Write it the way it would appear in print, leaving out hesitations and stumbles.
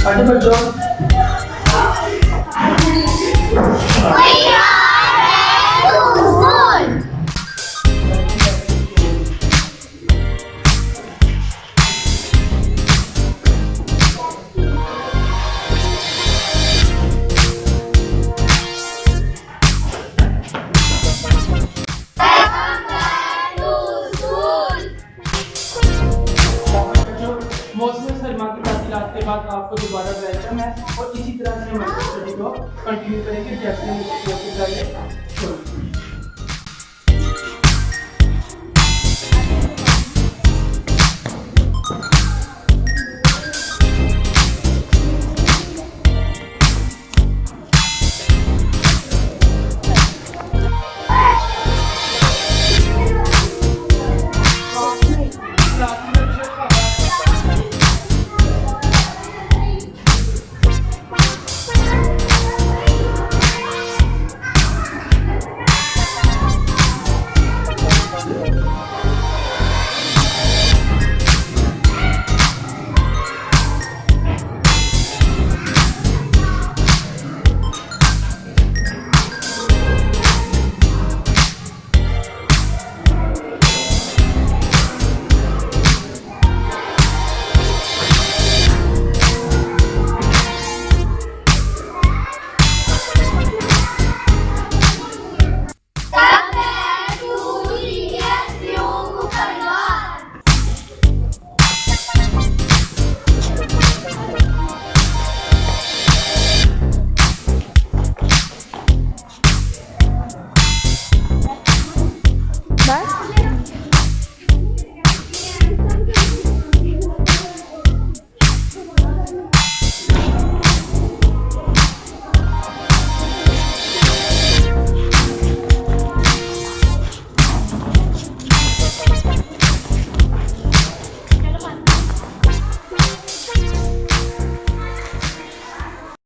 آگے بچوں موسم سرما کی تعطیلات کے بعد آپ کو دوبارہ ویلکم ہے اور اسی طرح سے ہم اسٹڈی کو کنٹینیو کریں گے جیسے ہم